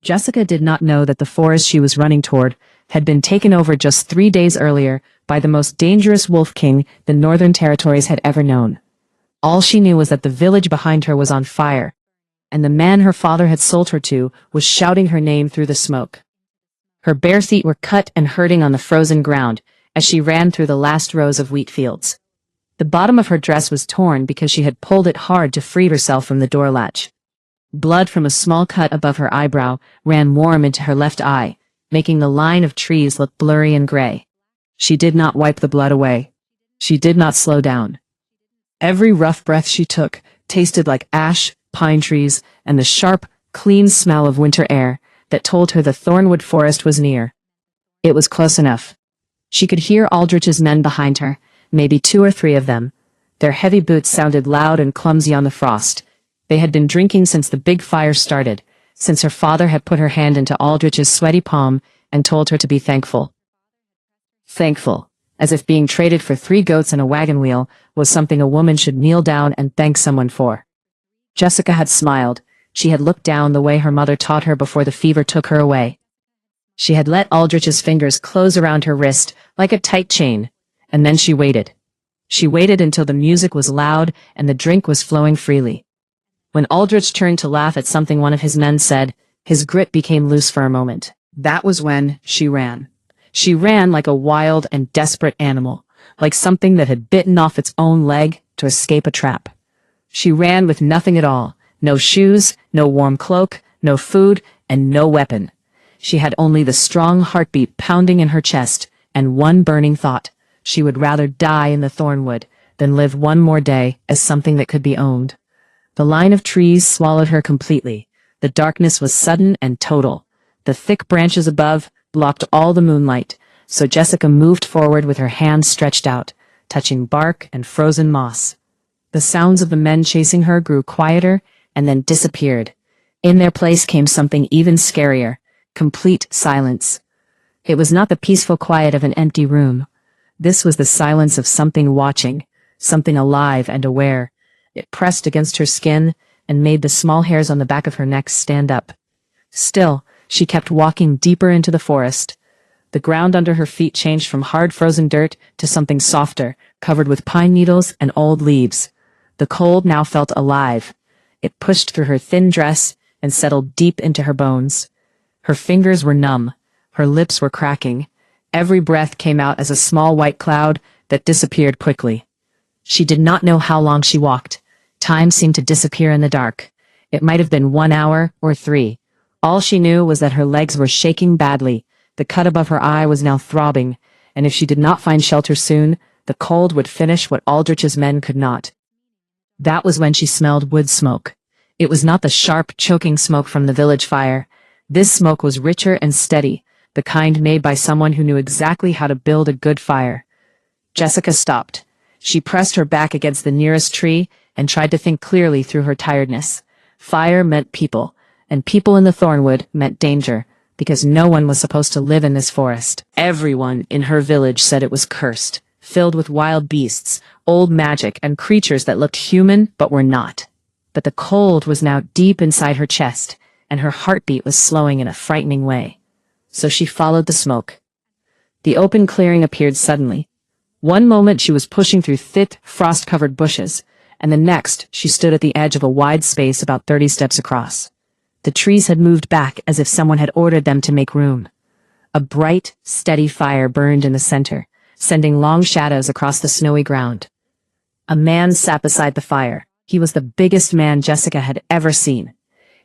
Jessica did not know that the forest she was running toward had been taken over just 3 days earlier by the most dangerous wolf king the Northern Territories had ever known. All she knew was that the village behind her was on fire, and the man her father had sold her to was shouting her name through the smoke. Her bare feet were cut and hurting on the frozen ground as she ran through the last rows of wheat fields. The bottom of her dress was torn because she had pulled it hard to free herself from the door latch. Blood from a small cut above her eyebrow ran warm into her left eye, making the line of trees look blurry and gray. She did not wipe the blood away. She did not slow down. Every rough breath she took tasted like ash, pine trees, and the sharp, clean smell of winter air that told her the Thornwood Forest was near. It was close enough. She could hear Aldrich's men behind her, maybe 2 or 3 of them. Their heavy boots sounded loud and clumsy on the frost. They had been drinking since the big fire started, since her father had put her hand into Aldrich's sweaty palm and told her to be thankful. Thankful, as if being traded for 3 goats and a wagon wheel was something a woman should kneel down and thank someone for. Jessica had smiled. She had looked down the way her mother taught her before the fever took her away. She had let Aldrich's fingers close around her wrist like a tight chain, and then she waited. She waited until the music was loud and the drink was flowing freely. When Aldrich turned to laugh at something one of his men said, his grip became loose for a moment. That was when she ran. She ran like a wild and desperate animal, like something that had bitten off its own leg to escape a trap. She ran with nothing at all, no shoes, no warm cloak, no food, and no weapon. She had only the strong heartbeat pounding in her chest, and one burning thought: she would rather die in the thornwood than live one more day as something that could be owned. The line of trees swallowed her completely. The darkness was sudden and total. The thick branches above blocked all the moonlight, so Jessica moved forward with her hands stretched out, touching bark and frozen moss. The sounds of the men chasing her grew quieter and then disappeared. In their place came something even scarier: complete silence. It was not the peaceful quiet of an empty room. This was the silence of something watching, something alive and aware. It pressed against her skin and made the small hairs on the back of her neck stand up. Still, she kept walking deeper into the forest. The ground under her feet changed from hard frozen dirt to something softer, covered with pine needles and old leaves. The cold now felt alive. It pushed through her thin dress and settled deep into her bones. Her fingers were numb. Her lips were cracking. Every breath came out as a small white cloud that disappeared quickly. She did not know how long she walked. Time seemed to disappear in the dark. It might have been 1 hour or 3. All she knew was that her legs were shaking badly. The cut above her eye was now throbbing, and if she did not find shelter soon, the cold would finish what Aldrich's men could not. That was when she smelled wood smoke. It was not the sharp, choking smoke from the village fire. This smoke was richer and steady, the kind made by someone who knew exactly how to build a good fire. Jessica stopped. She pressed her back against the nearest tree and tried to think clearly through her tiredness. Fire meant people, and people in the thornwood meant danger, because no one was supposed to live in this forest. Everyone in her village said it was cursed, filled with wild beasts, old magic, and creatures that looked human but were not. But the cold was now deep inside her chest, and her heartbeat was slowing in a frightening way. So she followed the smoke. The open clearing appeared suddenly. One moment she was pushing through thick, frost-covered bushes, and the next she stood at the edge of a wide space about 30 steps across. The trees had moved back as if someone had ordered them to make room. A bright, steady fire burned in the center, sending long shadows across the snowy ground. A man sat beside the fire. He was the biggest man Jessica had ever seen.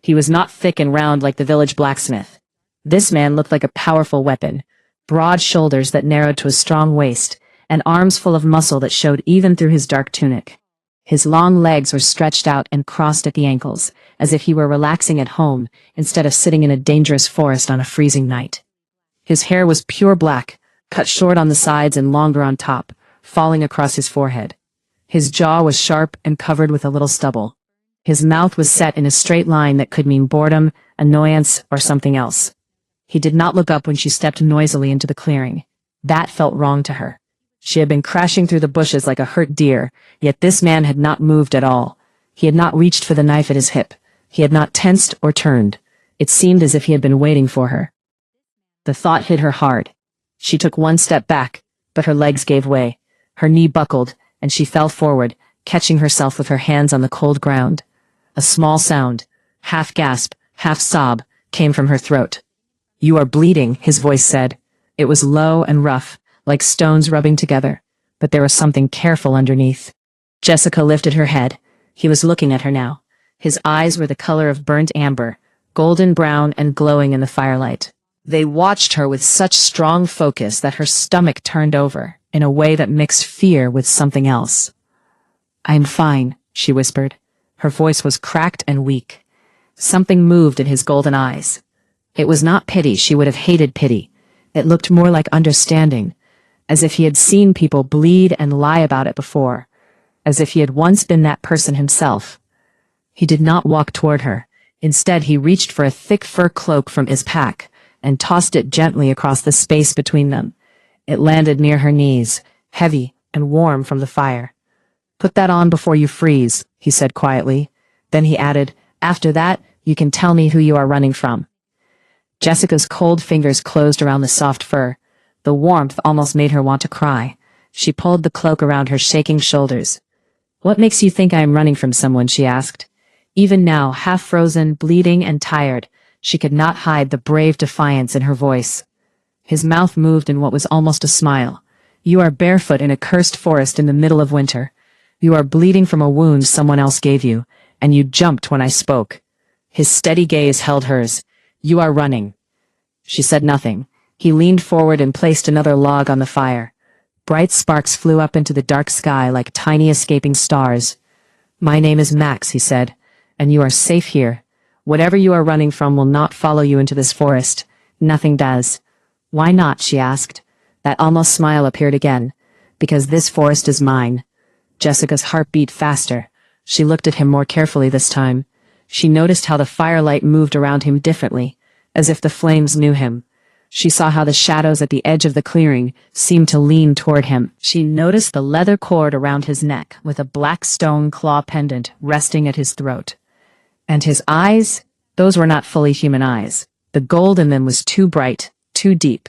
He was not thick and round like the village blacksmith. This man looked like a powerful weapon, broad shoulders that narrowed to a strong waist, and arms full of muscle that showed even through his dark tunic. His long legs were stretched out and crossed at the ankles, as if he were relaxing at home instead of sitting in a dangerous forest on a freezing night. His hair was pure black, cut short on the sides and longer on top, falling across his forehead. His jaw was sharp and covered with a little stubble. His mouth was set in a straight line that could mean boredom, annoyance, or something else. He did not look up when she stepped noisily into the clearing. That felt wrong to her. She had been crashing through the bushes like a hurt deer, yet this man had not moved at all. He had not reached for the knife at his hip. He had not tensed or turned. It seemed as if he had been waiting for her. The thought hit her hard. She took one step back, but her legs gave way. Her knee buckled, and she fell forward, catching herself with her hands on the cold ground. A small sound, half gasp, half sob, came from her throat. "You are bleeding," his voice said. It was low and rough, like stones rubbing together, but there was something careful underneath. Jessica lifted her head. He was looking at her now. His eyes were the color of burnt amber, golden brown and glowing in the firelight. They watched her with such strong focus that her stomach turned over, in a way that mixed fear with something else. "I'm fine," she whispered. Her voice was cracked and weak. Something moved in his golden eyes. It was not pity. She would have hated pity. It looked more like understanding, as if he had seen people bleed and lie about it before, as if he had once been that person himself. He did not walk toward her. Instead, he reached for a thick fur cloak from his pack and tossed it gently across the space between them. It landed near her knees, heavy and warm from the fire. "Put that on before you freeze," he said quietly. Then he added, "After that, you can tell me who you are running from." Jessica's cold fingers closed around the soft fur. The warmth almost made her want to cry. She pulled the cloak around her shaking shoulders. "What makes you think I am running from someone?" she asked. Even now, half frozen, bleeding, and tired, she could not hide the brave defiance in her voice. His mouth moved in what was almost a smile. "You are barefoot in a cursed forest in the middle of winter. You are bleeding from a wound someone else gave you, and you jumped when I spoke." His steady gaze held hers. "You are running." She said nothing. He leaned forward and placed another log on the fire. Bright sparks flew up into the dark sky like tiny escaping stars. "My name is Max," he said, "and you are safe here. Whatever you are running from will not follow you into this forest. Nothing does." "Why not?" she asked. That almost smile appeared again. "Because this forest is mine." Jessica's heart beat faster. She looked at him more carefully this time. She noticed how the firelight moved around him differently, as if the flames knew him. She saw how the shadows at the edge of the clearing seemed to lean toward him. She noticed the leather cord around his neck, with a black stone claw pendant resting at his throat. And his eyes? Those were not fully human eyes. The gold in them was too bright, too deep.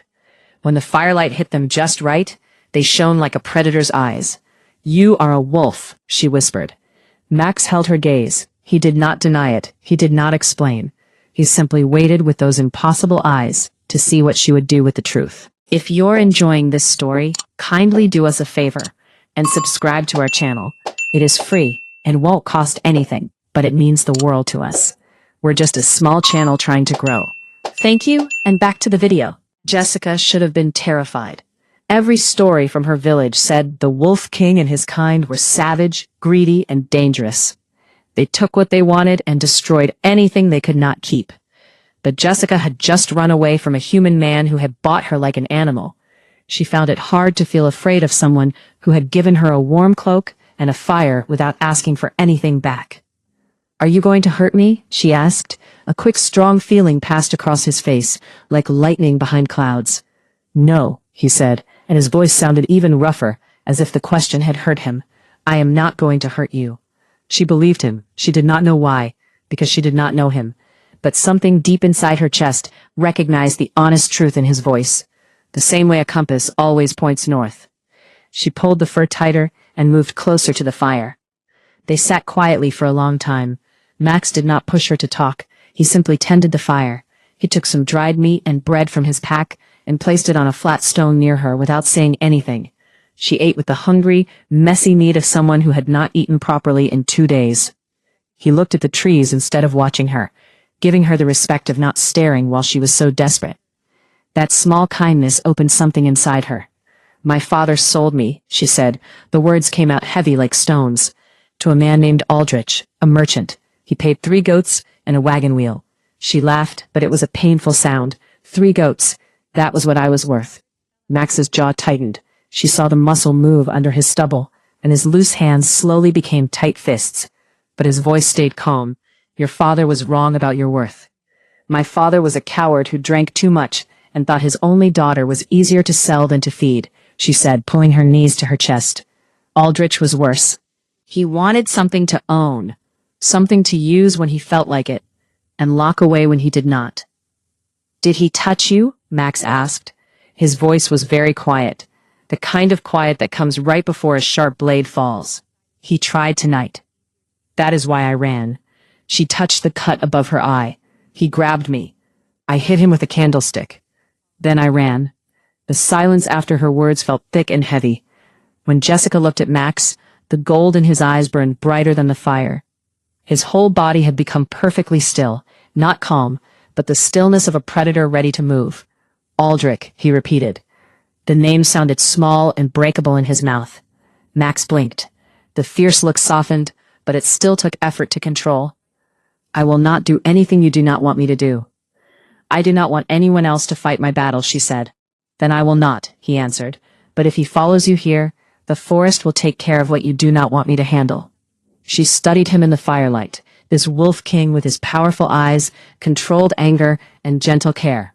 When the firelight hit them just right, they shone like a predator's eyes. "You are a wolf," she whispered. Max held her gaze. He did not deny it. He did not explain. He simply waited with those impossible eyes to see what she would do with the truth. If you're enjoying this story, kindly do us a favor and subscribe to our channel. It is free and won't cost anything, but it means the world to us. We're just a small channel trying to grow. Thank you, and back to the video. Jessica should have been terrified. Every story from her village said the Wolf King and his kind were savage, greedy, and dangerous. They took what they wanted and destroyed anything they could not keep. But Jessica had just run away from a human man who had bought her like an animal. She found it hard to feel afraid of someone who had given her a warm cloak and a fire without asking for anything back. "Are you going to hurt me?" she asked. A quick, strong feeling passed across his face, like lightning behind clouds. "No," he said, and his voice sounded even rougher, as if the question had hurt him. "I am not going to hurt you." She believed him. She did not know why, because she did not know him. But something deep inside her chest recognized the honest truth in his voice, the same way a compass always points north. She pulled the fur tighter and moved closer to the fire. They sat quietly for a long time. Max did not push her to talk. He simply tended the fire. He took some dried meat and bread from his pack and placed it on a flat stone near her without saying anything. She ate with the hungry, messy need of someone who had not eaten properly in 2 days. He looked at the trees instead of watching her, giving her the respect of not staring while she was so desperate. That small kindness opened something inside her. "My father sold me," she said. The words came out heavy like stones. "To a man named Aldrich, a merchant. He paid 3 goats and a wagon wheel." She laughed, but it was a painful sound. 3 goats. That was what I was worth. Max's jaw tightened. She saw the muscle move under his stubble, and his loose hands slowly became tight fists. But his voice stayed calm. "Your father was wrong about your worth. My father was a coward who drank too much and thought his only daughter was easier to sell than to feed," she said, pulling her knees to her chest. "Aldrich was worse. He wanted something to own, something to use when he felt like it. and lock away when he did not. "Did he touch you?" Max asked. His voice was very quiet, the kind of quiet that comes right before a sharp blade falls. "He tried tonight. That is why I ran." She touched the cut above her eye. "He grabbed me. I hit him with a candlestick. Then I ran." The silence after her words felt thick and heavy. When Jessica looked at Max, the gold in his eyes burned brighter than the fire. His whole body had become perfectly still, not calm, but the stillness of a predator ready to move. "Aldrich," he repeated. The name sounded small and breakable in his mouth. Max blinked. The fierce look softened, but it still took effort to control. "I will not do anything you do not want me to do." "I do not want anyone else to fight my battle," she said. "Then I will not," he answered. "But if he follows you here, the forest will take care of what you do not want me to handle." She studied him in the firelight, this wolf king with his powerful eyes, controlled anger, and gentle care.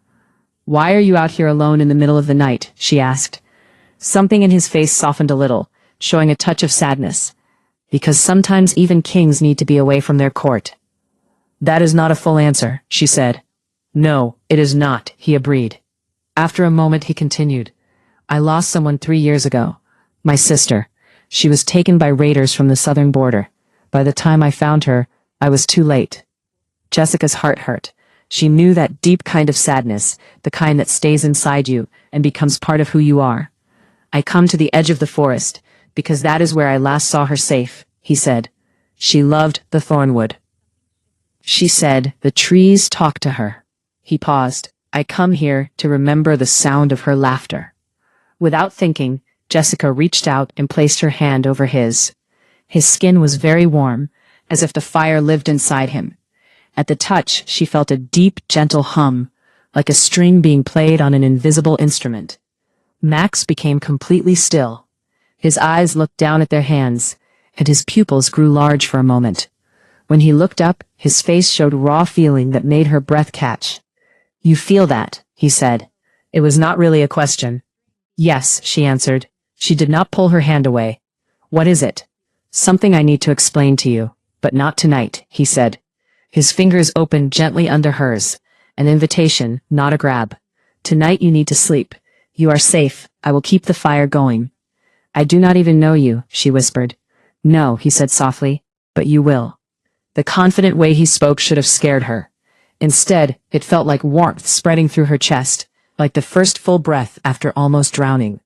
"Why are you out here alone in the middle of the night?" she asked. Something in his face softened a little, showing a touch of sadness. "Because sometimes even kings need to be away from their court." "That is not a full answer," she said. "No, it is not," he agreed. After a moment he continued. "I lost someone 3 years ago. My sister. She was taken by raiders from the southern border. By the time I found her, I was too late." Jessica's heart hurt. She knew that deep kind of sadness, the kind that stays inside you and becomes part of who you are. "I come to the edge of the forest, because that is where I last saw her safe," he said. "She loved the thornwood." She said, "The trees talk to her." He paused. "I come here to remember the sound of her laughter." Without thinking, Jessica reached out and placed her hand over his. His skin was very warm, as if the fire lived inside him. At the touch, she felt a deep, gentle hum, like a string being played on an invisible instrument. Max became completely still. His eyes looked down at their hands, and his pupils grew large for a moment. When he looked up, his face showed raw feeling that made her breath catch. "You feel that?" he said. It was not really a question. "Yes," she answered. She did not pull her hand away. "What is it?" "Something I need to explain to you, but not tonight," he said. His fingers opened gently under hers, an invitation, not a grab. "Tonight you need to sleep. You are safe. I will keep the fire going." "I do not even know you," she whispered. "No," he said softly, "but you will." The confident way he spoke should have scared her. Instead, it felt like warmth spreading through her chest, like the first full breath after almost drowning.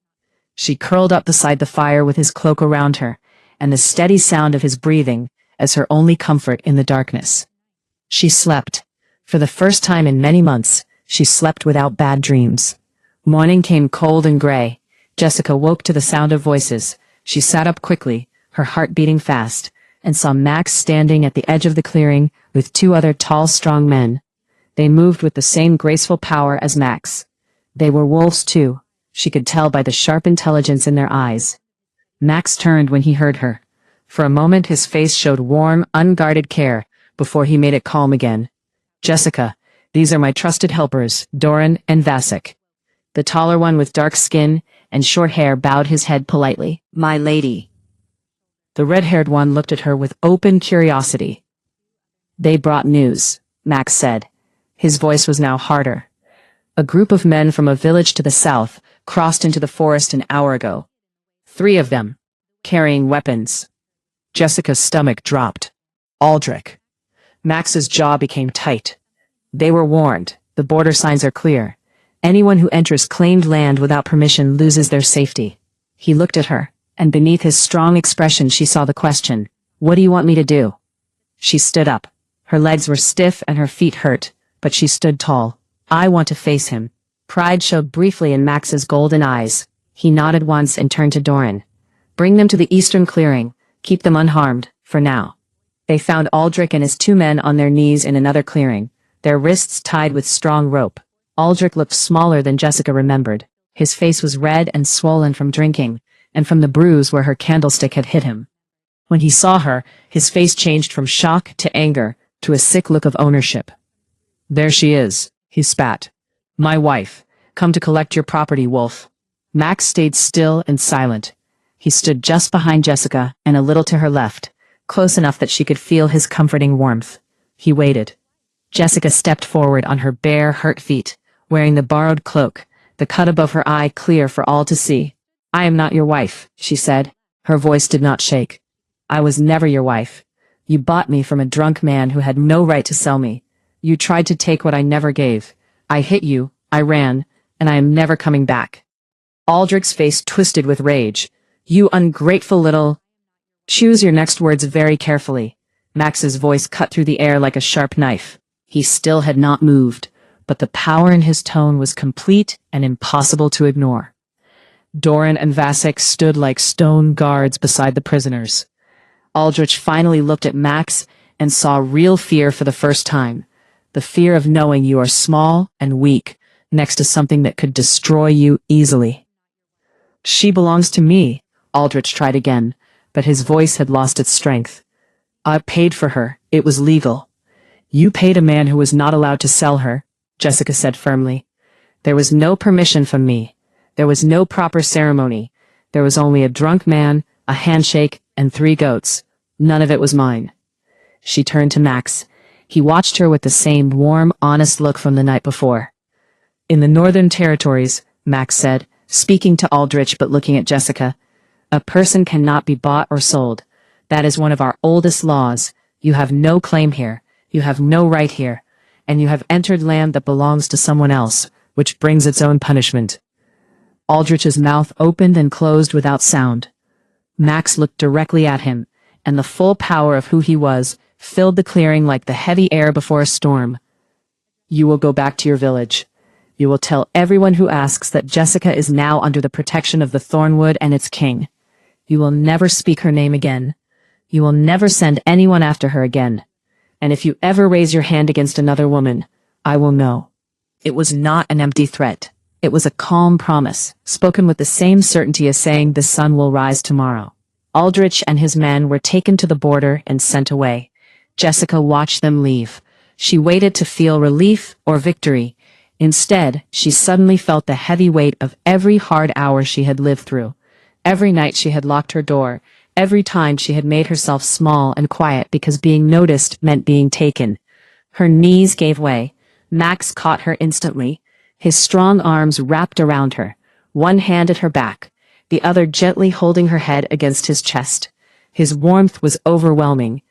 She curled up beside the fire with his cloak around her, and the steady sound of his breathing as her only comfort in the darkness. She slept. For the first time in many months, she slept without bad dreams. Morning came cold and gray. Jessica woke to the sound of voices. She sat up quickly, her heart beating fast, and saw Max standing at the edge of the clearing with 2 other tall, strong men. They moved with the same graceful power as Max. They were wolves too. She could tell by the sharp intelligence in their eyes. Max turned when he heard her. For a moment his face showed warm, unguarded care, before he made it calm again. "Jessica, these are my trusted helpers, Doran and Vasek." The taller one with dark skin and short hair bowed his head politely. "My lady." The red-haired one looked at her with open curiosity. "They brought news," Max said. His voice was now harder. "A group of men from a village to the south crossed into the forest an hour ago. 3 of them, carrying weapons." Jessica's stomach dropped. "Aldrich." Max's jaw became tight. "They were warned. The border signs are clear. Anyone who enters claimed land without permission loses their safety." He looked at her, and beneath his strong expression she saw the question, "What do you want me to do?" She stood up. Her legs were stiff and her feet hurt, but she stood tall. "I want to face him." Pride showed briefly in Max's golden eyes. He nodded once and turned to Doran. "Bring them to the eastern clearing. Keep them unharmed, for now." They found Aldrich and his 2 men on their knees in another clearing, their wrists tied with strong rope. Aldrich looked smaller than Jessica remembered. His face was red and swollen from drinking, and from the bruise where her candlestick had hit him. When he saw her, his face changed from shock to anger, to a sick look of ownership. "There she is," he spat. "My wife. Come to collect your property, wolf." Max stayed still and silent. He stood just behind Jessica and a little to her left, close enough that she could feel his comforting warmth. He waited. Jessica stepped forward on her bare, hurt feet, wearing the borrowed cloak, the cut above her eye clear for all to see. "I am not your wife," she said. Her voice did not shake. "I was never your wife. You bought me from a drunk man who had no right to sell me. You tried to take what I never gave. I hit you, I ran, and I am never coming back." Aldrich's face twisted with rage. "You ungrateful little—" "Choose your next words very carefully." Max's voice cut through the air like a sharp knife. He still had not moved, but the power in his tone was complete and impossible to ignore. Doran and Vasek stood like stone guards beside the prisoners. Aldrich finally looked at Max and saw real fear for the first time. The fear of knowing you are small and weak next to something that could destroy you easily. "She belongs to me," Aldrich tried again, but his voice had lost its strength. "I paid for her. It was legal." "You paid a man who was not allowed to sell her," Jessica said firmly. "There was no permission from me. There was no proper ceremony. There was only a drunk man, a handshake, and 3 goats. None of it was mine." She turned to Max. He watched her with the same warm, honest look from the night before. "In the Northern Territories," Max said, speaking to Aldrich but looking at Jessica, "a person cannot be bought or sold. That is one of our oldest laws. You have no claim here. You have no right here. And you have entered land that belongs to someone else, which brings its own punishment." Aldrich's mouth opened and closed without sound. Max looked directly at him, and the full power of who he was filled the clearing like the heavy air before a storm. "You will go back to your village. You will tell everyone who asks that Jessica is now under the protection of the Thornwood and its king. You will never speak her name again. You will never send anyone after her again. And if you ever raise your hand against another woman, I will know." It was not an empty threat. It was a calm promise, spoken with the same certainty as saying the sun will rise tomorrow. Aldrich and his men were taken to the border and sent away. Jessica watched them leave. She waited to feel relief or victory. Instead, she suddenly felt the heavy weight of every hard hour she had lived through. Every night she had locked her door. Every time she had made herself small and quiet because being noticed meant being taken. Her knees gave way. Max caught her instantly. His strong arms wrapped around her, one hand at her back, the other gently holding her head against his chest. His warmth was overwhelming.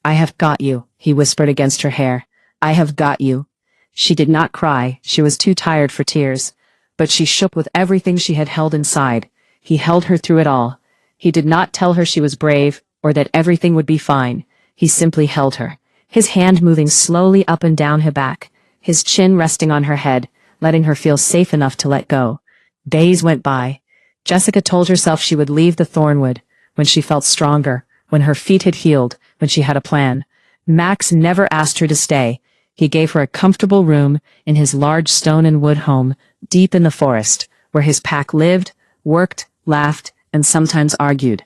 "I have got you," he whispered against her hair. "I have got you." She did not cry. She was too tired for tears. But she shook with everything she had held inside. He held her through it all. He did not tell her she was brave, or that everything would be fine. He simply held her, his hand moving slowly up and down her back, his chin resting on her head, letting her feel safe enough to let go. Days went by. Jessica told herself she would leave the Thornwood, when she felt stronger, when her feet had healed, when she had a plan. Max never asked her to stay. He gave her a comfortable room in his large stone and wood home, deep in the forest, where his pack lived, worked, laughed, and sometimes argued.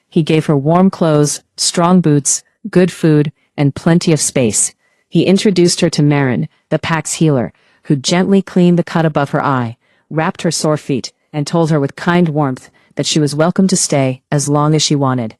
He gave her warm clothes, strong boots, good food, and plenty of space. He introduced her to Marin, the pack's healer, who gently cleaned the cut above her eye, wrapped her sore feet, and told her with kind warmth that she was welcome to stay as long as she wanted.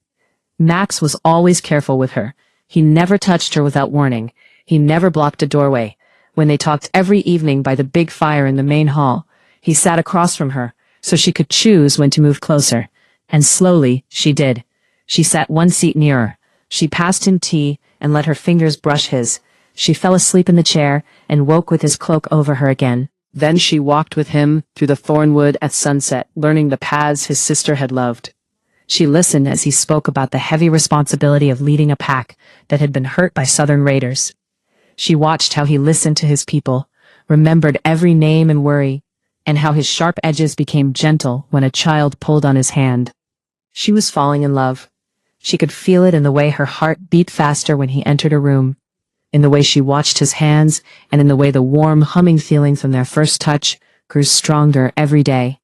Max was always careful with her. He never touched her without warning. He never blocked a doorway. When they talked every evening by the big fire in the main hall, he sat across from her, so she could choose when to move closer. And slowly, she did. She sat one seat nearer. She passed him tea and let her fingers brush his. She fell asleep in the chair and woke with his cloak over her again. Then she walked with him through the Thornwood at sunset, learning the paths his sister had loved. She listened as he spoke about the heavy responsibility of leading a pack that had been hurt by southern raiders. She watched how he listened to his people, remembered every name and worry, and how his sharp edges became gentle when a child pulled on his hand. She was falling in love. She could feel it in the way her heart beat faster when he entered her room, in the way she watched his hands, and in the way the warm, humming feeling from their first touch grew stronger every day.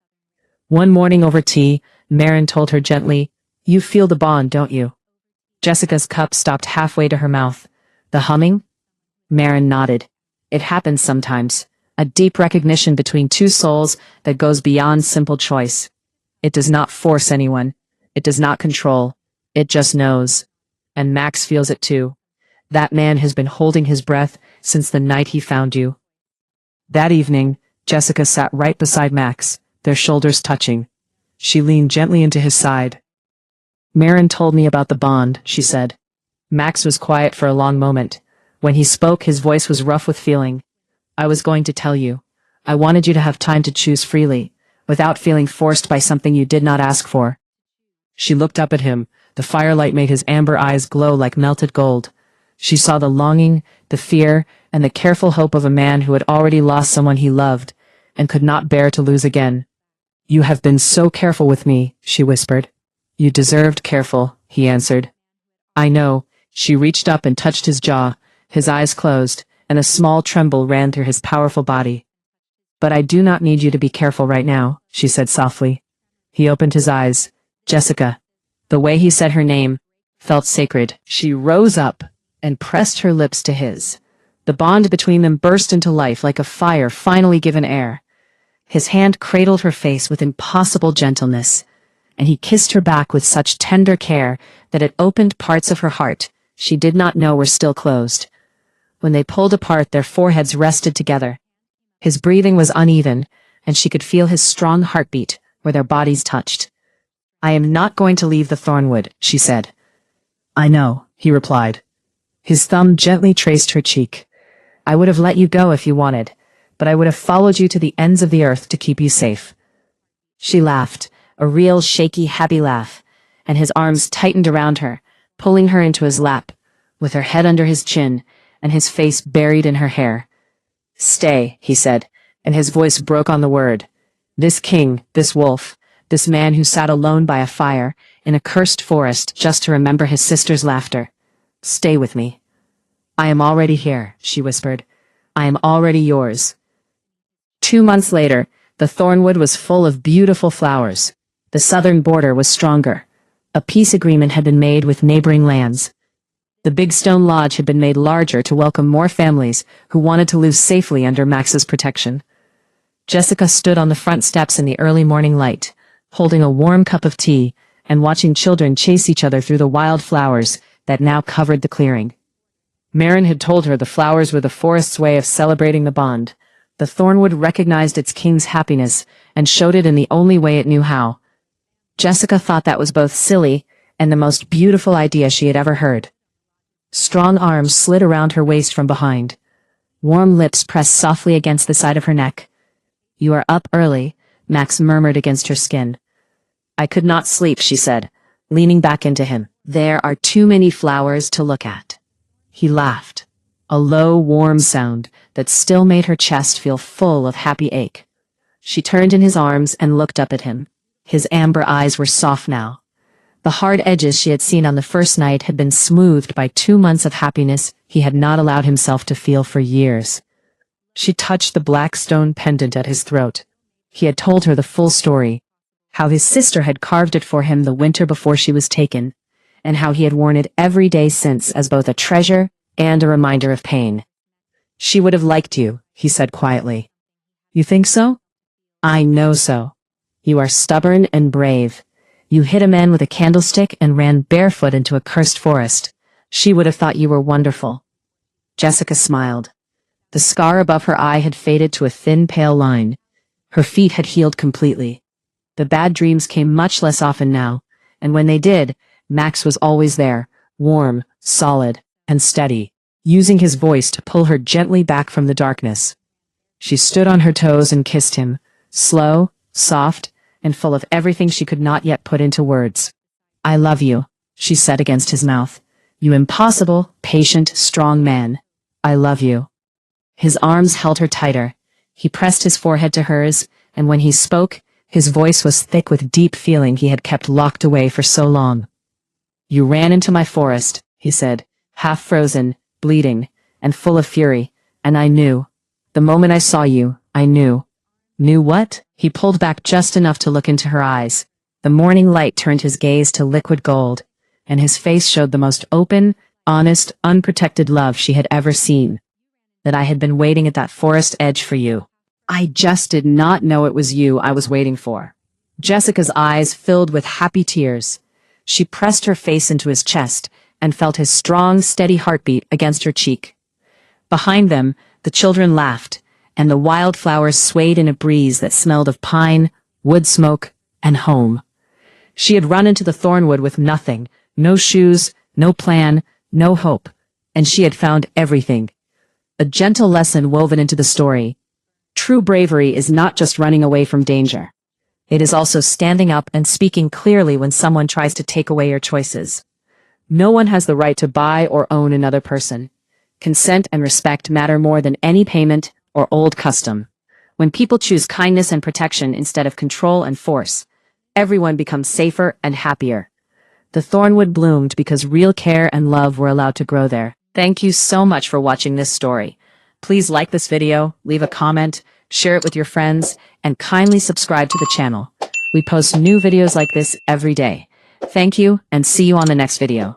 One morning over tea, Marin told her gently, "You feel the bond, don't you?" Jessica's cup stopped halfway to her mouth. "The humming?" Marin nodded. "It happens sometimes. A deep recognition between two souls that goes beyond simple choice. It does not force anyone. It does not control. It just knows. And Max feels it too. That man has been holding his breath since the night he found you. That evening, Jessica sat right beside Max, their shoulders touching. She leaned gently into his side. Marin told me about the bond, she said. Max was quiet for a long moment. When he spoke, his voice was rough with feeling. I was going to tell you. I wanted you to have time to choose freely, without feeling forced by something you did not ask for. She looked up at him. The firelight made his amber eyes glow like melted gold. She saw the longing, the fear, and the careful hope of a man who had already lost someone he loved, and could not bear to lose again. You have been so careful with me, she whispered. You deserved careful, he answered. I know. She reached up and touched his jaw. His eyes closed, and a small tremble ran through his powerful body. But I do not need you to be careful right now, she said softly. He opened his eyes. Jessica. The way he said her name felt sacred. She rose up and pressed her lips to his. The bond between them burst into life like a fire finally given air. His hand cradled her face with impossible gentleness, and he kissed her back with such tender care that it opened parts of her heart she did not know were still closed. When they pulled apart, their foreheads rested together. His breathing was uneven, and she could feel his strong heartbeat where their bodies touched. I am not going to leave the Thornwood, she said. I know, he replied. His thumb gently traced her cheek. I would have let you go if you wanted, but I would have followed you to the ends of the earth to keep you safe. She laughed, a real shaky, happy laugh, and his arms tightened around her, pulling her into his lap, with her head under his chin and his face buried in her hair. Stay, he said, and his voice broke on the word. This king, this wolf, this man who sat alone by a fire in a cursed forest just to remember his sister's laughter. Stay with me. I am already here, she whispered. I am already yours. 2 months later, the Thornwood was full of beautiful flowers. The southern border was stronger. A peace agreement had been made with neighboring lands. The big stone lodge had been made larger to welcome more families who wanted to live safely under Max's protection. Jessica stood on the front steps in the early morning light, holding a warm cup of tea and watching children chase each other through the wild flowers that now covered the clearing. Marin had told her the flowers were the forest's way of celebrating the bond. The Thornwood recognized its king's happiness and showed it in the only way it knew how. Jessica thought that was both silly and the most beautiful idea she had ever heard. Strong arms slid around her waist from behind. Warm lips pressed softly against the side of her neck. You are up early, Max murmured against her skin. I could not sleep, she said, leaning back into him. There are too many flowers to look at. He laughed, a low, warm sound that still made her chest feel full of happy ache. She turned in his arms and looked up at him. His amber eyes were soft now. The hard edges she had seen on the first night had been smoothed by 2 months of happiness he had not allowed himself to feel for years. She touched the black stone pendant at his throat. He had told her the full story, how his sister had carved it for him the winter before she was taken, and how he had worn it every day since as both a treasure and a reminder of pain. She would have liked you, he said quietly. You think so? I know so. You are stubborn and brave. You hit a man with a candlestick and ran barefoot into a cursed forest. She would have thought you were wonderful. Jessica smiled. The scar above her eye had faded to a thin, pale line. Her feet had healed completely. The bad dreams came much less often now, and when they did, Max was always there, warm, solid, and steady, using his voice to pull her gently back from the darkness. She stood on her toes and kissed him, slow, soft, and full of everything she could not yet put into words. I love you, she said against his mouth. You impossible, patient, strong man. I love you. His arms held her tighter. He pressed his forehead to hers, and when he spoke, his voice was thick with deep feeling he had kept locked away for so long. You ran into my forest, he said, half frozen, bleeding, and full of fury, and I knew. The moment I saw you, I knew. Knew what? He pulled back just enough to look into her eyes. The morning light turned his gaze to liquid gold, and his face showed the most open, honest, unprotected love she had ever seen. That I had been waiting at that forest edge for you. I just did not know it was you I was waiting for. Jessica's eyes filled with happy tears. She pressed her face into his chest and felt his strong, steady heartbeat against her cheek. Behind them, the children laughed, and the wildflowers swayed in a breeze that smelled of pine, wood smoke, and home. She had run into the thornwood with nothing, no shoes, no plan, no hope, and she had found everything. A gentle lesson woven into the story. True bravery is not just running away from danger. It is also standing up and speaking clearly when someone tries to take away your choices. No one has the right to buy or own another person. Consent and respect matter more than any payment or old custom. When people choose kindness and protection instead of control and force, everyone becomes safer and happier. The thornwood bloomed because real care and love were allowed to grow there. Thank you so much for watching this story. Please like this video, leave a comment, share it with your friends, and kindly subscribe to the channel. We post new videos like this every day. Thank you, and see you on the next video.